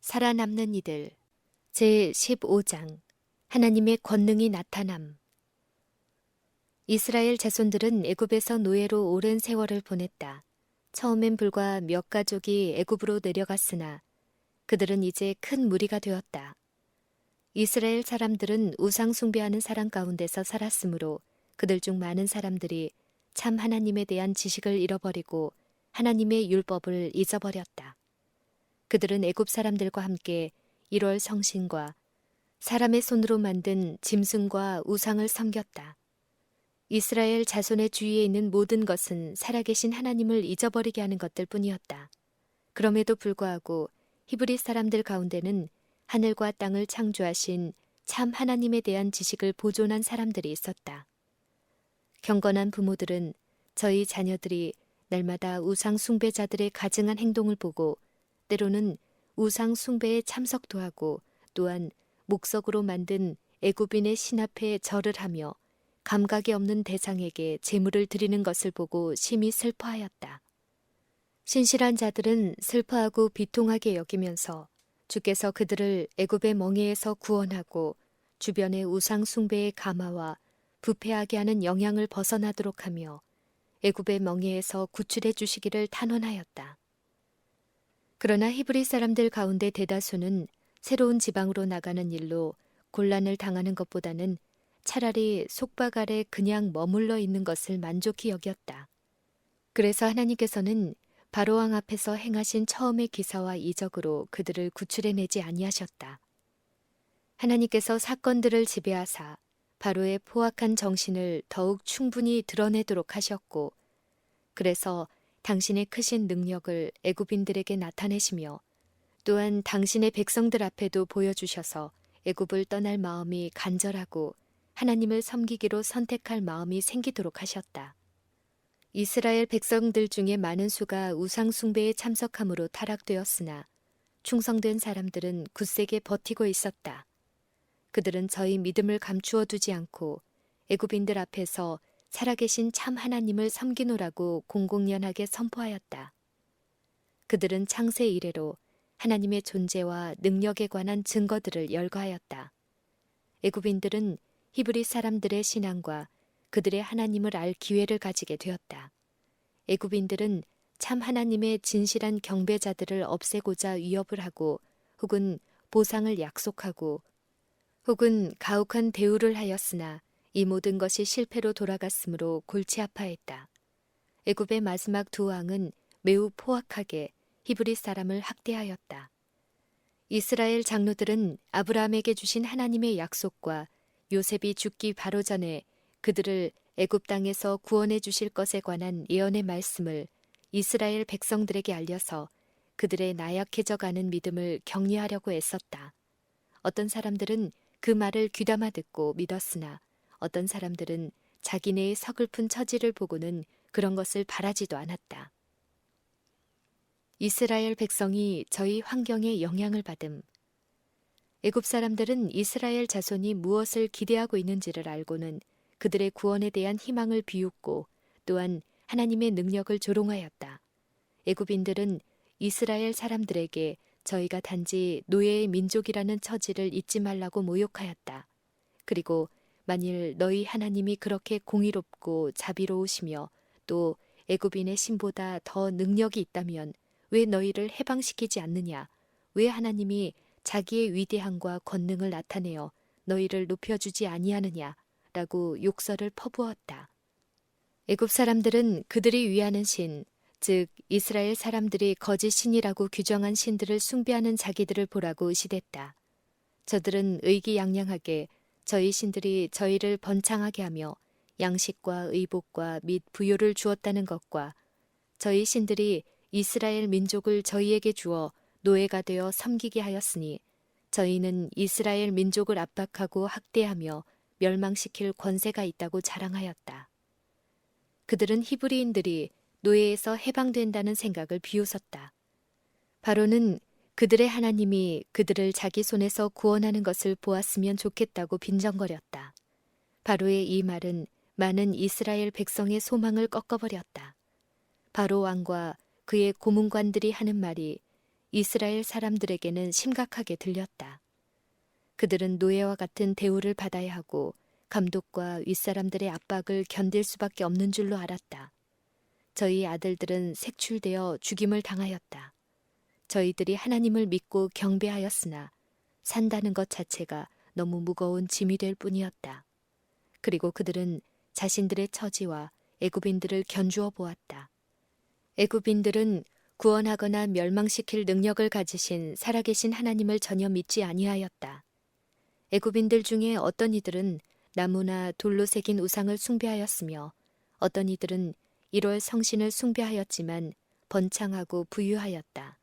살아남는 이들 제15장 하나님의 권능이 나타남. 이스라엘 자손들은 애굽에서 노예로 오랜 세월을 보냈다. 처음엔 불과 몇 가족이 애굽으로 내려갔으나 그들은 이제 큰 무리가 되었다. 이스라엘 사람들은 우상 숭배하는 사람 가운데서 살았으므로 그들 중 많은 사람들이 참 하나님에 대한 지식을 잃어버리고 하나님의 율법을 잊어버렸다. 그들은 애굽 사람들과 함께 1월 성신과 사람의 손으로 만든 짐승과 우상을 섬겼다. 이스라엘 자손의 주위에 있는 모든 것은 살아계신 하나님을 잊어버리게 하는 것들 뿐이었다. 그럼에도 불구하고 히브리 사람들 가운데는 하늘과 땅을 창조하신 참 하나님에 대한 지식을 보존한 사람들이 있었다. 경건한 부모들은 저희 자녀들이 날마다 우상 숭배자들의 가증한 행동을 보고 때로는 우상 숭배에 참석도 하고 또한 목석으로 만든 애굽인의 신 앞에 절을 하며 감각이 없는 대상에게 제물을 드리는 것을 보고 심히 슬퍼하였다. 신실한 자들은 슬퍼하고 비통하게 여기면서 주께서 그들을 애굽의 멍에에서 구원하고 주변의 우상 숭배의 가마와 부패하게 하는 영향을 벗어나도록 하며 애굽의 멍에에서 구출해 주시기를 탄원하였다. 그러나 히브리 사람들 가운데 대다수는 새로운 지방으로 나가는 일로 곤란을 당하는 것보다는 차라리 속박 아래 그냥 머물러 있는 것을 만족히 여겼다. 그래서 하나님께서는 바로왕 앞에서 행하신 처음의 기사와 이적으로 그들을 구출해내지 아니하셨다. 하나님께서 사건들을 지배하사 바로의 포악한 정신을 더욱 충분히 드러내도록 하셨고, 그래서 당신의 크신 능력을 애굽인들에게 나타내시며 또한 당신의 백성들 앞에도 보여주셔서 애굽을 떠날 마음이 간절하고 하나님을 섬기기로 선택할 마음이 생기도록 하셨다. 이스라엘 백성들 중에 많은 수가 우상 숭배에 참석함으로 타락되었으나 충성된 사람들은 굳세게 버티고 있었다. 그들은 저희 믿음을 감추어 두지 않고 애굽인들 앞에서 살아계신 참 하나님을 섬기노라고 공공연하게 선포하였다. 그들은 창세 이래로 하나님의 존재와 능력에 관한 증거들을 열거하였다. 애굽인들은 히브리 사람들의 신앙과 그들의 하나님을 알 기회를 가지게 되었다. 애굽인들은 참 하나님의 진실한 경배자들을 없애고자 위협을 하고 혹은 보상을 약속하고 혹은 가혹한 대우를 하였으나 이 모든 것이 실패로 돌아갔으므로 골치 아파했다. 애굽의 마지막 두 왕은 매우 포악하게 히브리 사람을 학대하였다. 이스라엘 장로들은 아브라함에게 주신 하나님의 약속과 요셉이 죽기 바로 전에 그들을 애굽 땅에서 구원해 주실 것에 관한 예언의 말씀을 이스라엘 백성들에게 알려서 그들의 나약해져 가는 믿음을 격려하려고 애썼다. 어떤 사람들은 그 말을 귀담아 듣고 믿었으나 어떤 사람들은 자기네의 서글픈 처지를 보고는 그런 것을 바라지도 않았다. 이스라엘 백성이 저희 환경에 영향을 받음. 애굽 사람들은 이스라엘 자손이 무엇을 기대하고 있는지를 알고는 그들의 구원에 대한 희망을 비웃고 또한 하나님의 능력을 조롱하였다. 애굽인들은 이스라엘 사람들에게 저희가 단지 노예의 민족이라는 처지를 잊지 말라고 모욕하였다. 그리고 만일 너희 하나님이 그렇게 공의롭고 자비로우시며 또 애굽인의 신보다 더 능력이 있다면 왜 너희를 해방시키지 않느냐? 왜 하나님이 자기의 위대함과 권능을 나타내어 너희를 높여주지 아니하느냐? 라고 욕설을 퍼부었다. 애굽 사람들은 그들이 위하는 신, 즉 이스라엘 사람들이 거짓 신이라고 규정한 신들을 숭배하는 자기들을 보라고 의시됐다. 저들은 의기양양하게 저희 신들이 저희를 번창하게 하며 양식과 의복과 및 부요를 주었다는 것과 저희 신들이 이스라엘 민족을 저희에게 주어 노예가 되어 섬기게 하였으니 저희는 이스라엘 민족을 압박하고 학대하며 멸망시킬 권세가 있다고 자랑하였다. 그들은 히브리인들이 노예에서 해방된다는 생각을 비웃었다. 바로는 그들의 하나님이 그들을 자기 손에서 구원하는 것을 보았으면 좋겠다고 빈정거렸다. 바로의 이 말은 많은 이스라엘 백성의 소망을 꺾어버렸다. 바로 왕과 그의 고문관들이 하는 말이 이스라엘 사람들에게는 심각하게 들렸다. 그들은 노예와 같은 대우를 받아야 하고 감독과 윗사람들의 압박을 견딜 수밖에 없는 줄로 알았다. 저희 아들들은 색출되어 죽임을 당하였다. 저희들이 하나님을 믿고 경배하였으나 산다는 것 자체가 너무 무거운 짐이 될 뿐이었다. 그리고 그들은 자신들의 처지와 애굽인들을 견주어 보았다. 애굽인들은 구원하거나 멸망시킬 능력을 가지신 살아계신 하나님을 전혀 믿지 아니하였다. 애굽인들 중에 어떤 이들은 나무나 돌로 새긴 우상을 숭배하였으며 어떤 이들은 1월 성신을 숭배하였지만 번창하고 부유하였다.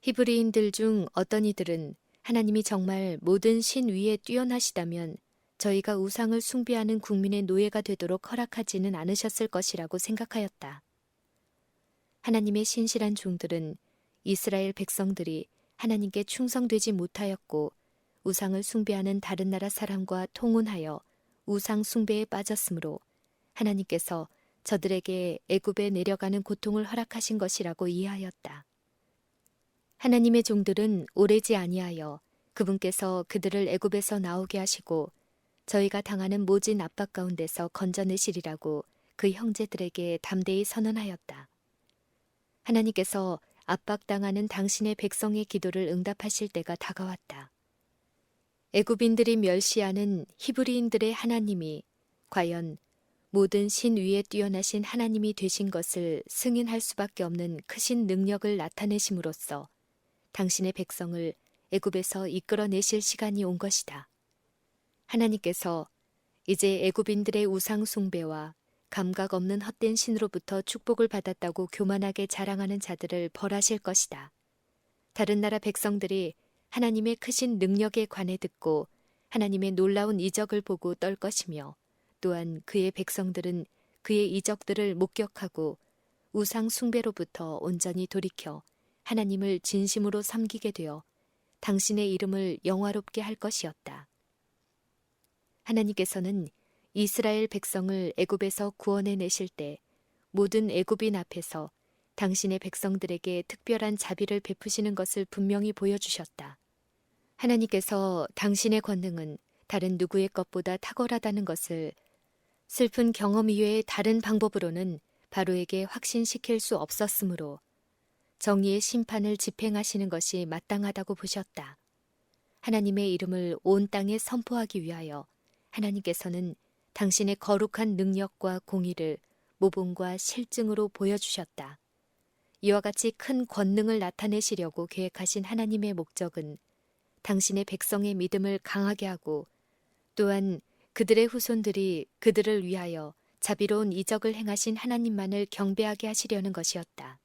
히브리인들 중 어떤 이들은 하나님이 정말 모든 신 위에 뛰어나시다면 저희가 우상을 숭배하는 국민의 노예가 되도록 허락하지는 않으셨을 것이라고 생각하였다. 하나님의 신실한 종들은 이스라엘 백성들이 하나님께 충성되지 못하였고 우상을 숭배하는 다른 나라 사람과 통혼하여 우상 숭배에 빠졌으므로 하나님께서 저들에게 애굽에 내려가는 고통을 허락하신 것이라고 이해하였다. 하나님의 종들은 오래지 아니하여 그분께서 그들을 애굽에서 나오게 하시고 저희가 당하는 모진 압박 가운데서 건져내시리라고 그 형제들에게 담대히 선언하였다. 하나님께서 압박당하는 당신의 백성의 기도를 응답하실 때가 다가왔다. 애굽인들이 멸시하는 히브리인들의 하나님이 과연 모든 신 위에 뛰어나신 하나님이 되신 것을 승인할 수밖에 없는 크신 능력을 나타내심으로써 당신의 백성을 애굽에서 이끌어내실 시간이 온 것이다. 하나님께서 이제 애굽인들의 우상 숭배와 감각 없는 헛된 신으로부터 축복을 받았다고 교만하게 자랑하는 자들을 벌하실 것이다. 다른 나라 백성들이 하나님의 크신 능력에 관해 듣고 하나님의 놀라운 이적을 보고 떨 것이며 또한 그의 백성들은 그의 이적들을 목격하고 우상 숭배로부터 온전히 돌이켜 하나님을 진심으로 섬기게 되어 당신의 이름을 영화롭게 할 것이었다. 하나님께서는 이스라엘 백성을 애굽에서 구원해 내실 때 모든 애굽인 앞에서 당신의 백성들에게 특별한 자비를 베푸시는 것을 분명히 보여주셨다. 하나님께서 당신의 권능은 다른 누구의 것보다 탁월하다는 것을 슬픈 경험 이외의 다른 방법으로는 바로에게 확신시킬 수 없었으므로 정의의 심판을 집행하시는 것이 마땅하다고 보셨다. 하나님의 이름을 온 땅에 선포하기 위하여 하나님께서는 당신의 거룩한 능력과 공의를 모범과 실증으로 보여주셨다. 이와 같이 큰 권능을 나타내시려고 계획하신 하나님의 목적은 당신의 백성의 믿음을 강하게 하고 또한 그들의 후손들이 그들을 위하여 자비로운 이적을 행하신 하나님만을 경배하게 하시려는 것이었다.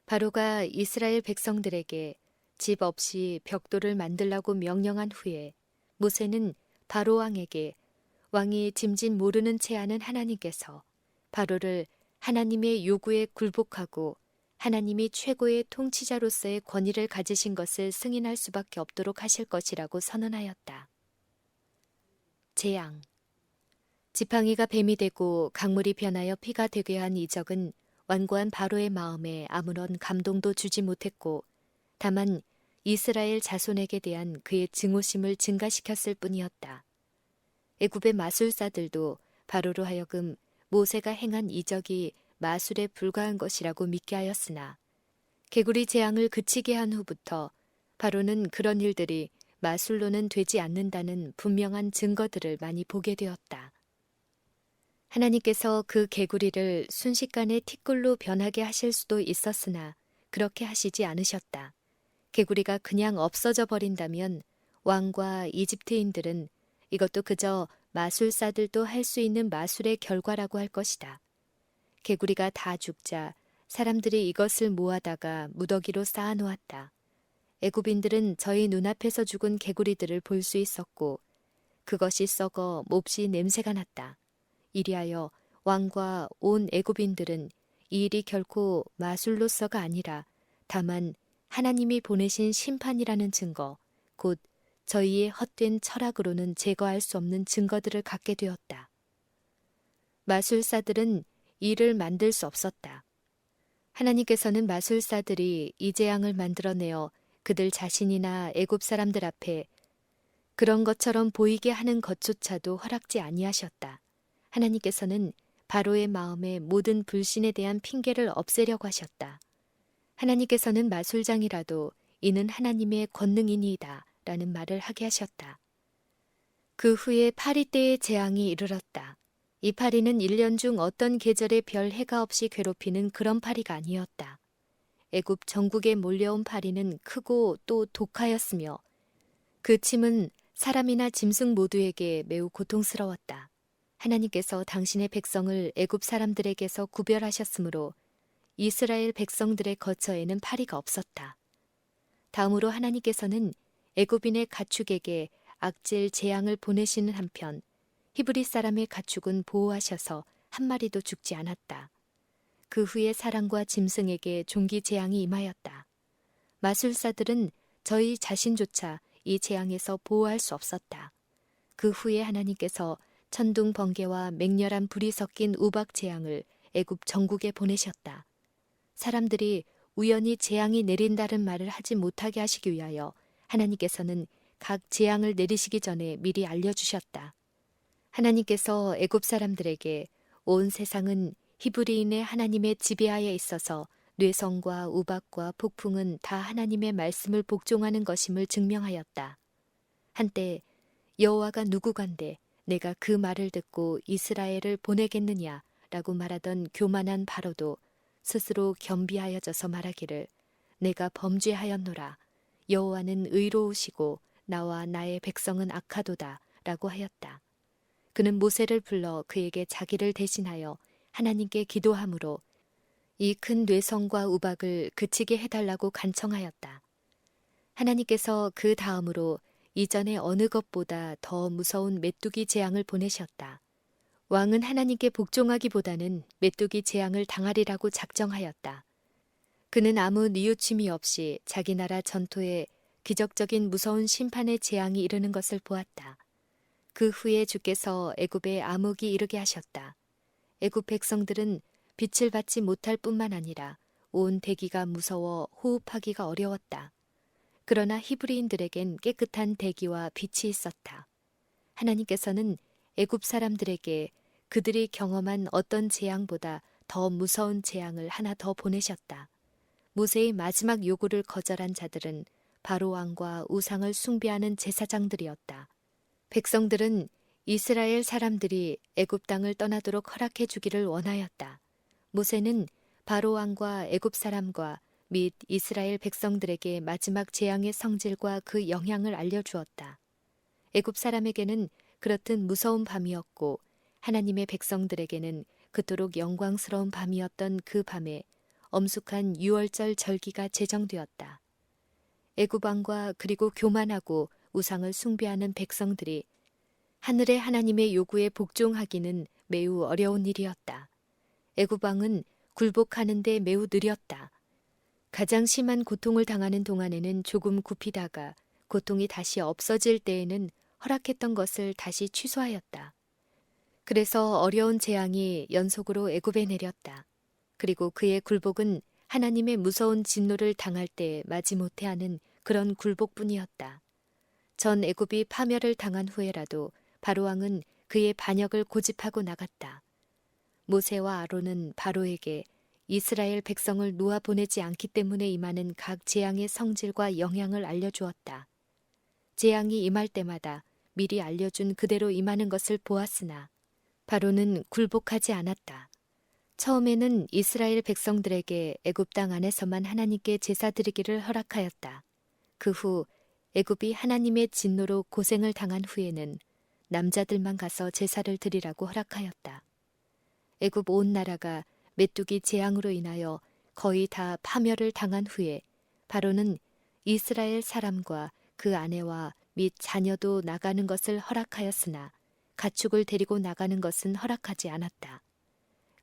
바로가 이스라엘 백성들에게 집 없이 벽돌을 만들라고 명령한 후에 모세는 바로 왕에게 왕이 짐짓 모르는 채 하는 하나님께서 바로를 하나님의 요구에 굴복하고 하나님이 최고의 통치자로서의 권위를 가지신 것을 승인할 수밖에 없도록 하실 것이라고 선언하였다. 재앙. 지팡이가 뱀이 되고 강물이 변하여 피가 되게 한 이적은 완고한 바로의 마음에 아무런 감동도 주지 못했고 다만 이스라엘 자손에게 대한 그의 증오심을 증가시켰을 뿐이었다. 애굽의 마술사들도 바로로 하여금 모세가 행한 이적이 마술에 불과한 것이라고 믿게 하였으나 개구리 재앙을 그치게 한 후부터 바로는 그런 일들이 마술로는 되지 않는다는 분명한 증거들을 많이 보게 되었다. 하나님께서 그 개구리를 순식간에 티끌로 변하게 하실 수도 있었으나 그렇게 하시지 않으셨다. 개구리가 그냥 없어져 버린다면 왕과 이집트인들은 이것도 그저 마술사들도 할 수 있는 마술의 결과라고 할 것이다. 개구리가 다 죽자 사람들이 이것을 모아다가 무더기로 쌓아놓았다. 애굽인들은 저희 눈앞에서 죽은 개구리들을 볼 수 있었고 그것이 썩어 몹시 냄새가 났다. 이리하여 왕과 온 애굽인들은 이 일이 결코 마술로서가 아니라 다만 하나님이 보내신 심판이라는 증거, 곧 저희의 헛된 철학으로는 제거할 수 없는 증거들을 갖게 되었다. 마술사들은 이를 만들 수 없었다. 하나님께서는 마술사들이 이 재앙을 만들어내어 그들 자신이나 애굽 사람들 앞에 그런 것처럼 보이게 하는 것조차도 허락지 아니하셨다. 하나님께서는 바로의 마음에 모든 불신에 대한 핑계를 없애려고 하셨다. 하나님께서는 마술장이라도 이는 하나님의 권능이니이다 라는 말을 하게 하셨다. 그 후에 파리 때의 재앙이 이르렀다. 이 파리는 1년 중 어떤 계절에 별 해가 없이 괴롭히는 그런 파리가 아니었다. 애굽 전국에 몰려온 파리는 크고 또 독하였으며 그 침은 사람이나 짐승 모두에게 매우 고통스러웠다. 하나님께서 당신의 백성을 애굽 사람들에게서 구별하셨으므로 이스라엘 백성들의 거처에는 파리가 없었다. 다음으로 하나님께서는 애굽인의 가축에게 악질 재앙을 보내시는 한편 히브리 사람의 가축은 보호하셔서 한 마리도 죽지 않았다. 그 후에 사람과 짐승에게 종기 재앙이 임하였다. 마술사들은 저희 자신조차 이 재앙에서 보호할 수 없었다. 그 후에 하나님께서 천둥 번개와 맹렬한 불이 섞인 우박 재앙을 애굽 전국에 보내셨다. 사람들이 우연히 재앙이 내린다는 말을 하지 못하게 하시기 위하여 하나님께서는 각 재앙을 내리시기 전에 미리 알려주셨다. 하나님께서 애굽 사람들에게 온 세상은 히브리인의 하나님의 지배하에 있어서 뇌성과 우박과 폭풍은 다 하나님의 말씀을 복종하는 것임을 증명하였다. 한때 여호와가 누구간데 내가 그 말을 듣고 이스라엘을 보내겠느냐 라고 말하던 교만한 바로도 스스로 겸비하여져서 말하기를 내가 범죄하였노라 여호와는 의로우시고 나와 나의 백성은 악하도다 라고 하였다. 그는 모세를 불러 그에게 자기를 대신하여 하나님께 기도함으로 이 큰 뇌성과 우박을 그치게 해달라고 간청하였다. 하나님께서 그 다음으로 이전의 어느 것보다 더 무서운 메뚜기 재앙을 보내셨다. 왕은 하나님께 복종하기보다는 메뚜기 재앙을 당하리라고 작정하였다. 그는 아무 뉘우침이 없이 자기 나라 전토에 기적적인 무서운 심판의 재앙이 이르는 것을 보았다. 그 후에 주께서 애굽에 암흑이 이르게 하셨다. 애굽 백성들은 빛을 받지 못할 뿐만 아니라 온 대기가 무서워 호흡하기가 어려웠다. 그러나 히브리인들에겐 깨끗한 대기와 빛이 있었다. 하나님께서는 애굽 사람들에게 그들이 경험한 어떤 재앙보다 더 무서운 재앙을 하나 더 보내셨다. 모세의 마지막 요구를 거절한 자들은 바로 왕과 우상을 숭배하는 제사장들이었다. 백성들은 이스라엘 사람들이 애굽 땅을 떠나도록 허락해 주기를 원하였다. 모세는 바로 왕과 애굽 사람과 및 이스라엘 백성들에게 마지막 재앙의 성질과 그 영향을 알려주었다. 애굽 사람에게는 그렇듯 무서운 밤이었고 하나님의 백성들에게는 그토록 영광스러운 밤이었던 그 밤에 엄숙한 유월절 절기가 제정되었다. 애굽 왕과 그리고 교만하고 우상을 숭배하는 백성들이 하늘의 하나님의 요구에 복종하기는 매우 어려운 일이었다. 애굽 왕은 굴복하는 데 매우 느렸다. 가장 심한 고통을 당하는 동안에는 조금 굽히다가 고통이 다시 없어질 때에는 허락했던 것을 다시 취소하였다. 그래서 어려운 재앙이 연속으로 애굽에 내렸다. 그리고 그의 굴복은 하나님의 무서운 진노를 당할 때 마지못해 하는 그런 굴복뿐이었다. 전 애굽이 파멸을 당한 후에라도 바로 왕은 그의 반역을 고집하고 나갔다. 모세와 아론은 바로에게 이스라엘 백성을 놓아 보내지 않기 때문에 임하는 각 재앙의 성질과 영향을 알려주었다. 재앙이 임할 때마다 미리 알려준 그대로 임하는 것을 보았으나 바로는 굴복하지 않았다. 처음에는 이스라엘 백성들에게 애굽 땅 안에서만 하나님께 제사 드리기를 허락하였다. 그 후 애굽이 하나님의 진노로 고생을 당한 후에는 남자들만 가서 제사를 드리라고 허락하였다. 애굽 온 나라가 메뚜기 재앙으로 인하여 거의 다 파멸을 당한 후에 바로는 이스라엘 사람과 그 아내와 및 자녀도 나가는 것을 허락하였으나 가축을 데리고 나가는 것은 허락하지 않았다.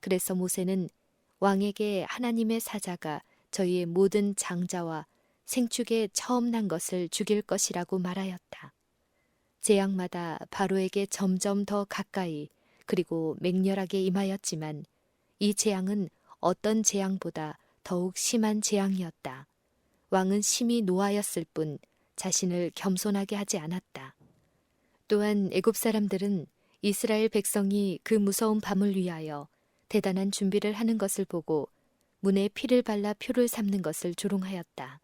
그래서 모세는 왕에게 하나님의 사자가 저희의 모든 장자와 생축에 처음 난 것을 죽일 것이라고 말하였다. 재앙마다 바로에게 점점 더 가까이 그리고 맹렬하게 임하였지만 이 재앙은 어떤 재앙보다 더욱 심한 재앙이었다. 왕은 심히 노하였을 뿐 자신을 겸손하게 하지 않았다. 또한 애굽 사람들은 이스라엘 백성이 그 무서운 밤을 위하여 대단한 준비를 하는 것을 보고 문에 피를 발라 표를 삼는 것을 조롱하였다.